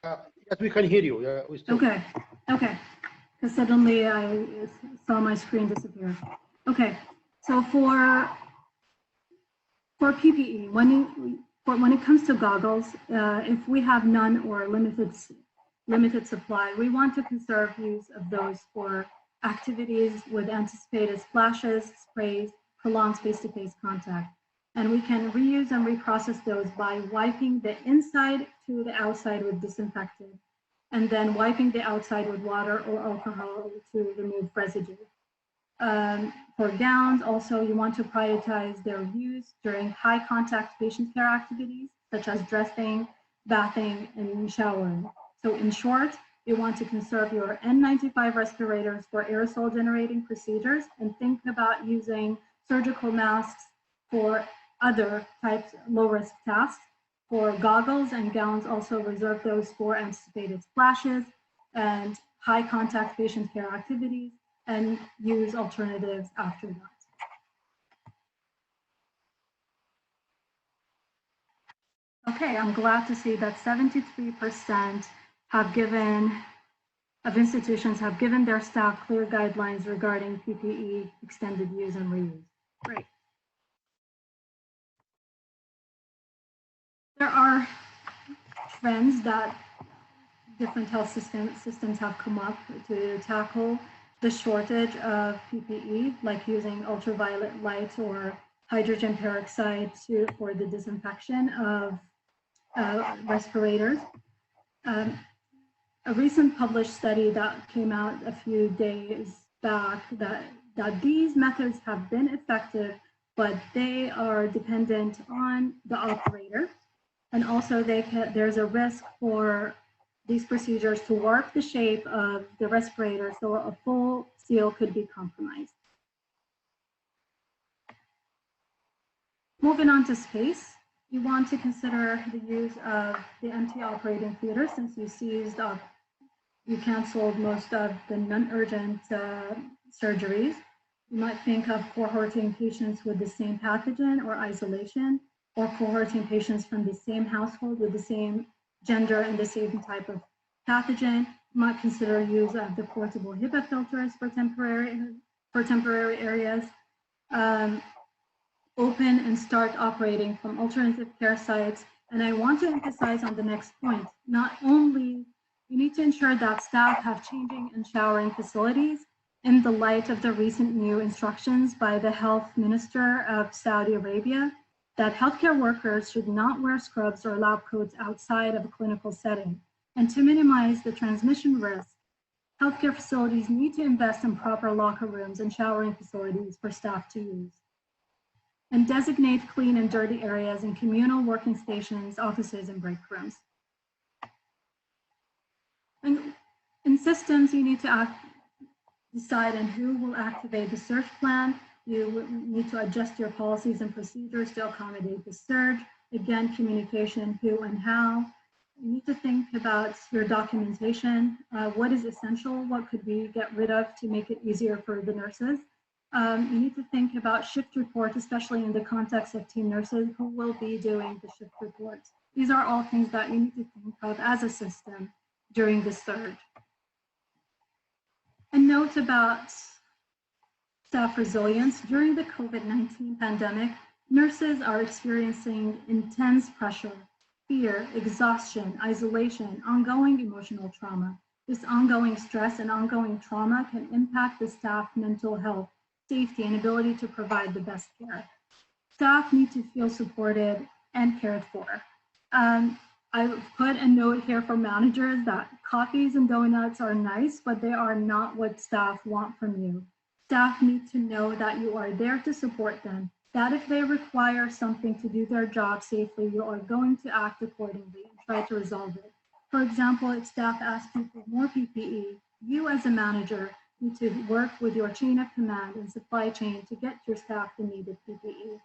Yes, we can hear you. Yeah, we still. Okay, because suddenly I saw my screen disappear. Okay, so for PPE, when it comes to goggles, if we have none or limited supply, we want to conserve use of those for activities with anticipated splashes, sprays, prolonged face-to-face contact. And we can reuse and reprocess those by wiping the inside to the outside with disinfectant, and then wiping the outside with water or alcohol to remove residue. For gowns, also, you want to prioritize their use during high contact patient care activities, such as dressing, bathing, and showering. So in short, you want to conserve your N95 respirators for aerosol generating procedures and think about using surgical masks for other types, low risk tasks. For goggles and gowns, also reserve those for anticipated splashes and high contact patient care activities, and use alternatives after that. Okay, I'm glad to see that 73% of institutions have given their staff clear guidelines regarding PPE extended use and reuse. Great. There are trends that different health systems have come up to tackle the shortage of PPE, like using ultraviolet light or hydrogen peroxide for the disinfection of respirators. A recent published study that came out a few days back that these methods have been effective, but they are dependent on the operator. And also there's a risk for these procedures to warp the shape of the respirator, so a full seal could be compromised. Moving on to space, you want to consider the use of the empty operating theater since you canceled most of the non-urgent surgeries. You might think of cohorting patients with the same pathogen or isolation. or cohorting patients from the same household with the same gender and the same type of pathogen. Might consider use of the portable HEPA filters for temporary areas. Open and start operating from alternative care sites. And I want to emphasize on the next point, not only you need to ensure that staff have changing and showering facilities in the light of the recent new instructions by the health minister of Saudi Arabia, that healthcare workers should not wear scrubs or lab coats outside of a clinical setting. And to minimize the transmission risk, healthcare facilities need to invest in proper locker rooms and showering facilities for staff to use. And designate clean and dirty areas in communal working stations, offices, and break rooms. And in systems, you need to decide on who will activate the surge plan. You need to adjust your policies and procedures to accommodate the surge. Again, communication, who and how. You need to think about your documentation. What is essential? What could we get rid of to make it easier for the nurses? You need to think about shift report, especially in the context of team nurses who will be doing the shift reports. These are all things that you need to think of as a system during the surge. A note about staff resilience. During the COVID-19 pandemic, nurses are experiencing intense pressure, fear, exhaustion, isolation, ongoing emotional trauma. This ongoing stress and ongoing trauma can impact the staff mental health, safety, and ability to provide the best care. Staff need to feel supported and cared for. I've put a note here for managers that coffees and donuts are nice, but they are not what staff want from you. Staff need to know that you are there to support them, that if they require something to do their job safely, you are going to act accordingly and try to resolve it. For example, if staff ask you for more PPE, you as a manager need to work with your chain of command and supply chain to get your staff the needed PPE.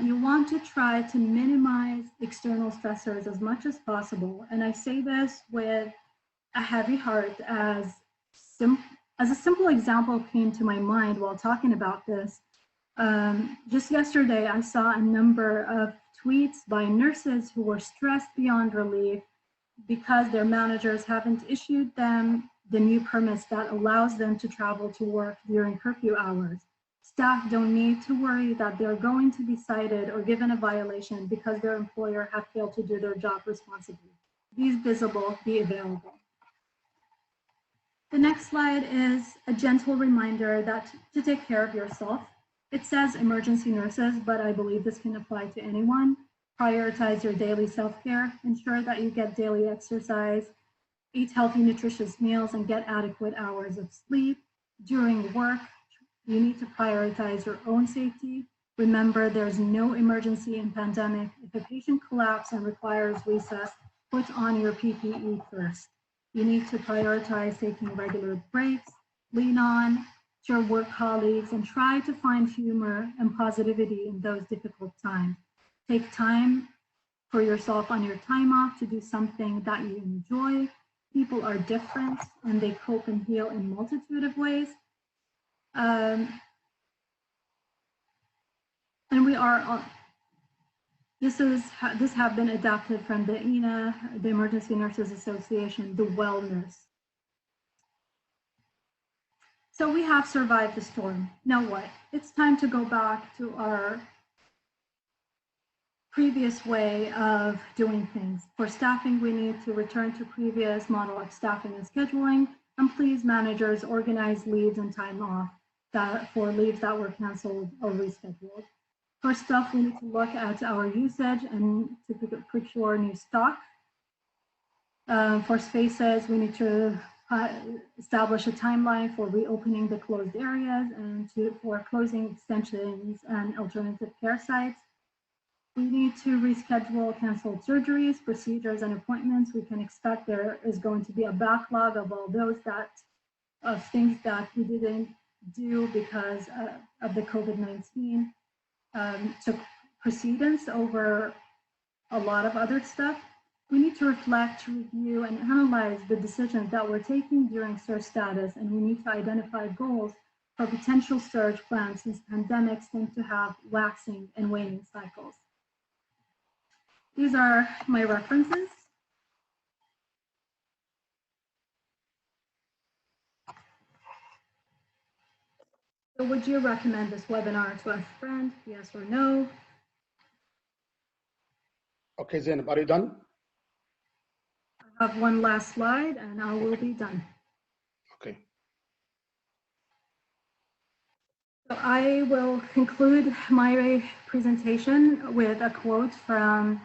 You want to try to minimize external stressors as much as possible. And I say this with a heavy heart as a simple example came to my mind while talking about this. Just yesterday, I saw a number of tweets by nurses who were stressed beyond relief because their managers haven't issued them the new permits that allows them to travel to work during curfew hours. Staff don't need to worry that they're going to be cited or given a violation because their employer have failed to do their job responsibly. Be visible, be available. The next slide is a gentle reminder that to take care of yourself. It says emergency nurses, but I believe this can apply to anyone. Prioritize your daily self-care, ensure that you get daily exercise, eat healthy, nutritious meals, and get adequate hours of sleep. During work, you need to prioritize your own safety. Remember, there's no emergency in pandemic. If a patient collapses and requires recess, put on your PPE first. You need to prioritize taking regular breaks, lean on your work colleagues, and try to find humor and positivity in those difficult times. Take time for yourself on your time off to do something that you enjoy. People are different and they cope and heal in a multitude of ways. And we are, this have been adapted from the ENA, the Emergency Nurses Association, the wellness. So we have survived the storm. Now what? It's time to go back to our previous way of doing things. For staffing, we need to return to previous model of staffing and scheduling. And please, managers, organize leaves and time off for leaves that were canceled or rescheduled. For stuff, we need to look at our usage and to procure new stock. For spaces, we need to establish a timeline for reopening the closed areas and for closing extensions and alternative care sites. We need to reschedule canceled surgeries, procedures, and appointments. We can expect there is going to be a backlog of all those things that we didn't do because of the COVID-19. Took precedence over a lot of other stuff. We need to reflect, review, and analyze the decisions that we're taking during surge status, and we need to identify goals for potential surge plans since pandemics tend to have waxing and waning cycles. These are my references. So would you recommend this webinar to a friend, yes or no? Okay, Zainab, are you done? I have one last slide and I will be done. Okay. So I will conclude my presentation with a quote from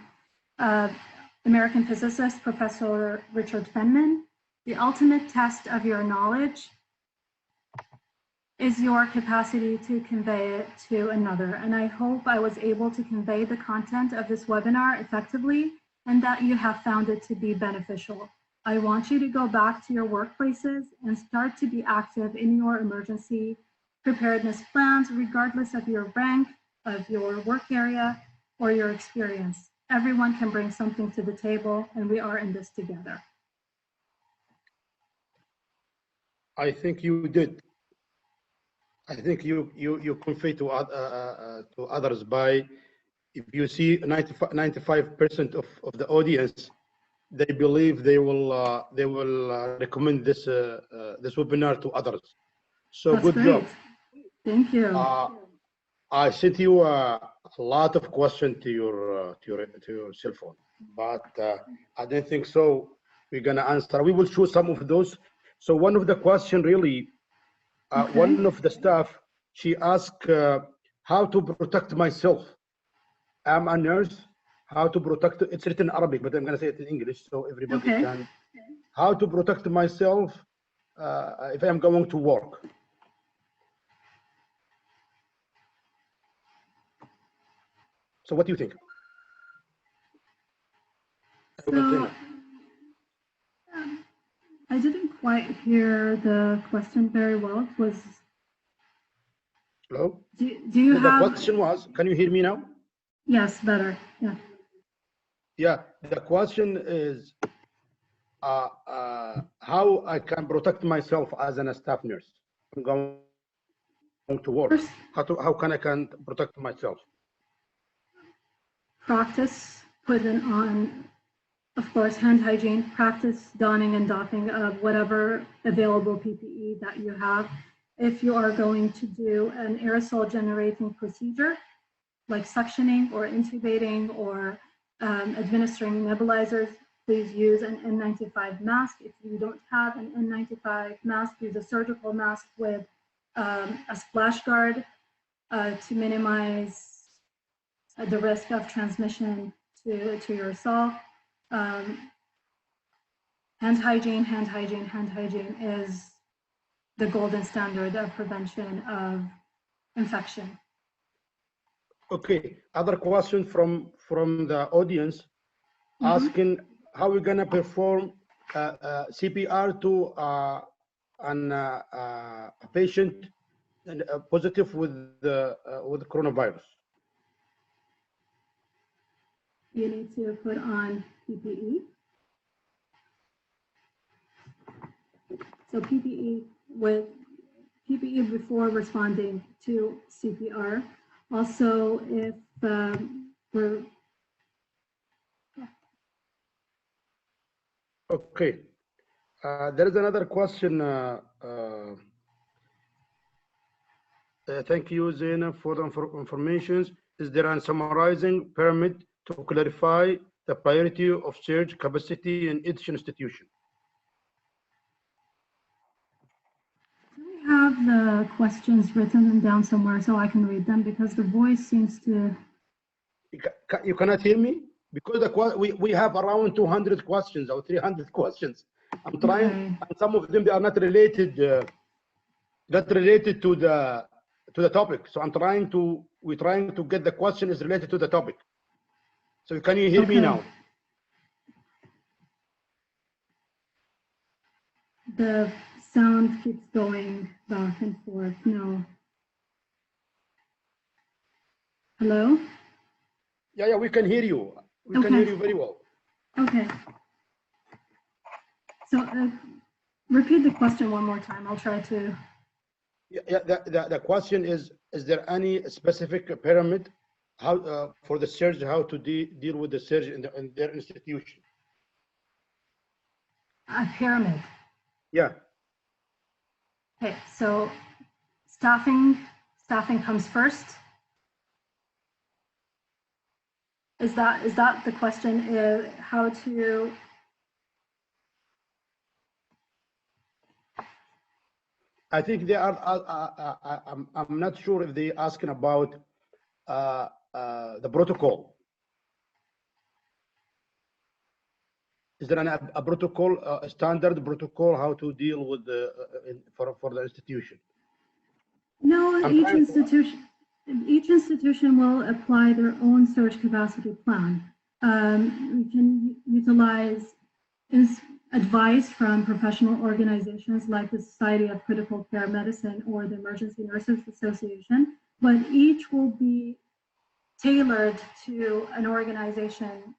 American physicist, Professor Richard Feynman. The ultimate test of your knowledge is your capacity to convey it to another. And I hope I was able to convey the content of this webinar effectively and that you have found it to be beneficial. I want you to go back to your workplaces and start to be active in your emergency preparedness plans, regardless of your rank, of your work area, or your experience. Everyone can bring something to the table, and we are in this together. I think you did. I think you convey to others by, if you see 95% of the audience, they believe they will recommend this this webinar to others. So that's good great. Job. Thank you. I sent you a lot of questions to your cell phone, but I don't think so. We're gonna answer. We will show some of those. So one of the question really, okay. One of the staff, she asked how to protect myself. I'm a nurse. How to protect? It's written in Arabic, but I'm gonna say it in English so everybody okay. can. How to protect myself if I'm going to work. So what do you think? So, I didn't quite hear the question very well. It was. Hello? Do you have. The question was, can you hear me now? Yes, better. Yeah. Yeah, the question is how I can protect myself as a staff nurse. I'm going to work. How can I protect myself? Practice putting on, of course, hand hygiene. Practice donning and doffing of whatever available PPE that you have. If you are going to do an aerosol generating procedure, like suctioning or intubating or administering nebulizers, please use an N95 mask. If you don't have an N95 mask, use a surgical mask with a splash guard to minimize the risk of transmission to yourself. Hand hygiene is the golden standard of prevention of infection. Okay, other question from the audience asking how we're gonna perform CPR to a patient positive with coronavirus. You need to put on PPE. So PPE before responding to CPR. Also, if we're okay, there is another question. Thank you, Zainab, for the information. Is there a summarizing permit to clarify the priority of surge capacity in each institution? Do we have the questions written down somewhere so I can read them, because the voice seems to. You cannot hear me? Because we have around 200 questions or 300 questions. I'm trying, and some of them they are not related to the topic. So we're trying to get the question is related to the topic. So can you hear me now? The sound keeps going back and forth. No. Hello? Yeah, we can hear you. We can hear you very well. Okay. So repeat the question one more time. I'll try to. Yeah, the question is there any specific pyramid how for the surge, how to deal with the surge in their institution? A pyramid. Yeah. Okay, so staffing comes first. Is that the question? How to? I think they are. I'm not sure if they're asking about the protocol. Is there a protocol, a standard protocol, how to deal with for the institution? No, each institution will apply their own surge capacity plan. We can utilize advice from professional organizations like the Society of Critical Care Medicine or the Emergency Nurses Association, but each will be tailored to an organization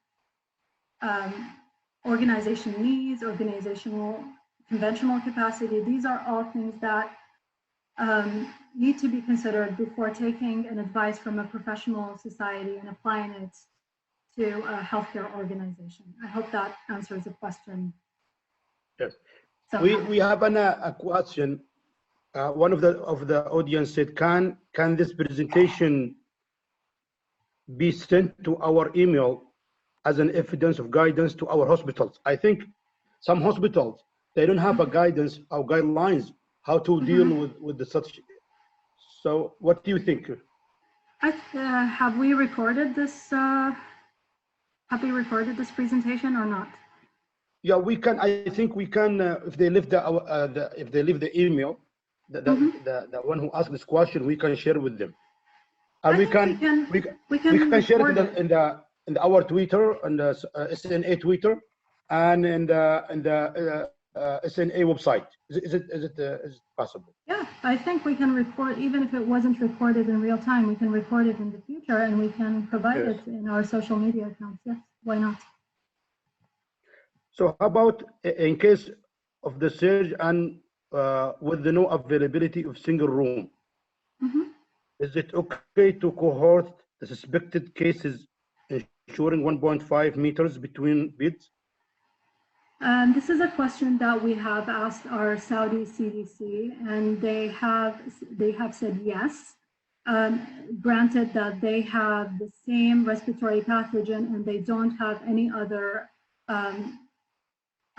needs, organizational conventional capacity. These are all things that need to be considered before taking an advice from a professional society and applying it to a healthcare organization. I hope that answers the question. Yes. So we have a question. One of the audience said, can this presentation be sent to our email as an evidence of guidance to our hospitals? I think some hospitals, they don't have a guidance or guidelines how to deal with the such. So what do you think? Have we recorded this? Have we recorded this presentation or not? Yeah, we can. I think we can. If they leave if they leave the email, the one who asked this question, we can share with them, and we can share it in our Twitter and the SNA Twitter, and in the SNA website. Is it possible? Yeah, I think we can record, even if it wasn't recorded in real time, we can record it in the future and we can provide it in our social media accounts. Yes, why not? So how about in case of the surge and with the no availability of single room? Is it okay to cohort the suspected cases, ensuring 1.5 meters between beds? This is a question that we have asked our Saudi CDC, and they have said yes. Granted that they have the same respiratory pathogen and they don't have any other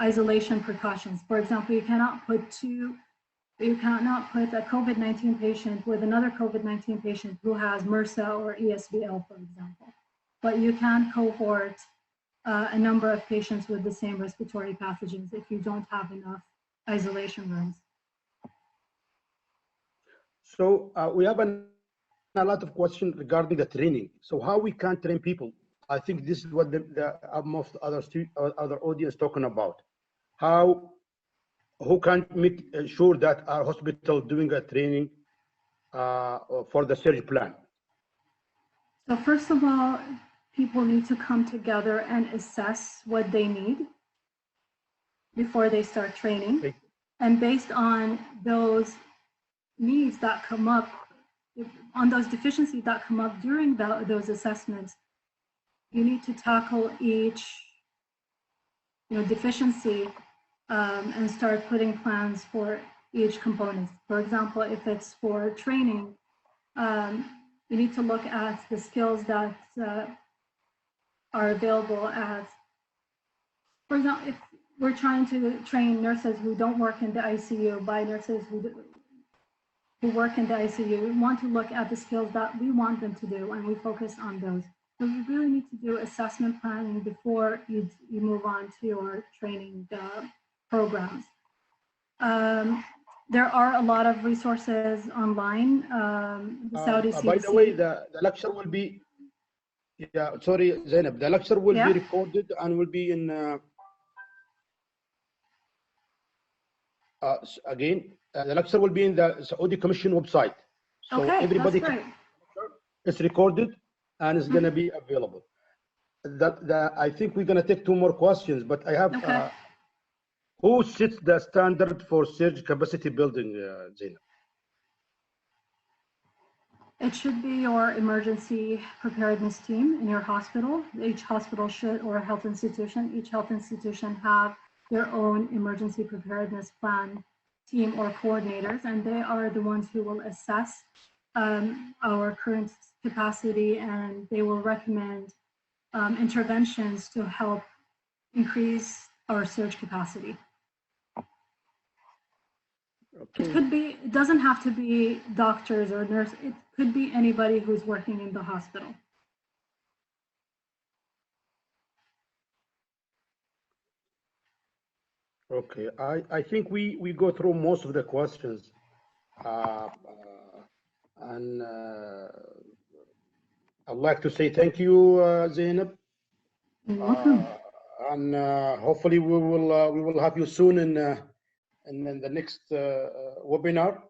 isolation precautions. For example, you cannot put a COVID-19 patient with another COVID-19 patient who has MRSA or ESBL, for example. But you can cohort a number of patients with the same respiratory pathogens if you don't have enough isolation rooms. So we have a lot of questions regarding the training. So how we can train people? I think this is what the most other audience talking about. Who can make sure that our hospital doing a training for the surge plan? So first of all, people need to come together and assess what they need before they start training. Okay. And based on those needs that come up, on those deficiencies that come up during those assessments, you need to tackle each deficiency and start putting plans for each component. For example, if it's for training, you need to look at the skills that are available as, for example, if we're trying to train nurses who don't work in the ICU by nurses who work in the ICU, we want to look at the skills that we want them to do, and we focus on those. So you really need to do assessment planning before you move on to your training programs. There are a lot of resources online. The Saudi CDC. By the way, the lecture will be, sorry, Zainab, the lecture will be recorded and will be in, again, the lecture will be in the Saudi Commission website. So everybody it's recorded and it's going to be available. I think we're going to take 2 more questions, but I have, who sets the standard for surge capacity building, Zainab? It should be your emergency preparedness team in your hospital. Each hospital should, or health institution have their own emergency preparedness plan team or coordinators, and they are the ones who will assess our current capacity, and they will recommend interventions to help increase our surge capacity. Okay. It could be, it doesn't have to be doctors or nurses. It could be anybody who's working in the hospital. Okay, I think we go through most of the questions, and I'd like to say thank you, Zainab. You're welcome. And hopefully we will have you soon in the next webinar.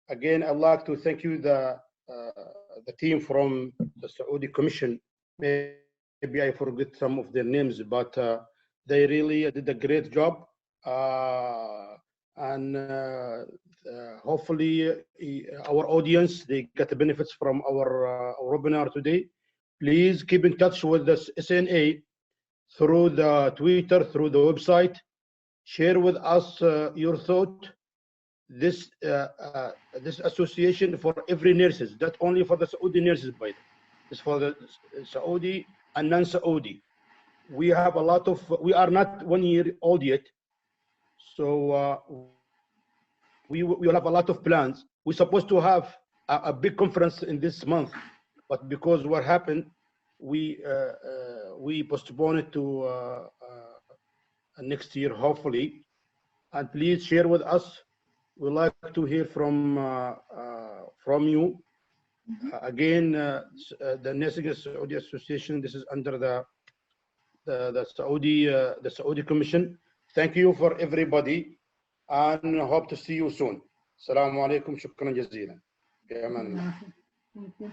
Again, I'd like to thank you, the team from the Saudi Commission. Maybe I forget some of their names, but they really did a great job. And hopefully our audience, they get the benefits from our webinar today. Please keep in touch with the SNA through the Twitter, through the website. Share with us your thought. This association for every nurses, not only for the Saudi nurses, by the way. It's for the Saudi and non-Saudi. We have a lot of, we are not 1 year old yet. So we will have a lot of plans. We're supposed to have a big conference in this month, but because what happened, we postponed it to next year, hopefully. And please share with us. We'd like to hear from you. Again, the Nursing Saudi Association, this is under the Saudi Commission. Thank you for everybody, and hope to see you soon. Assalamu alaikum. Shukran jazeelan. Thank you.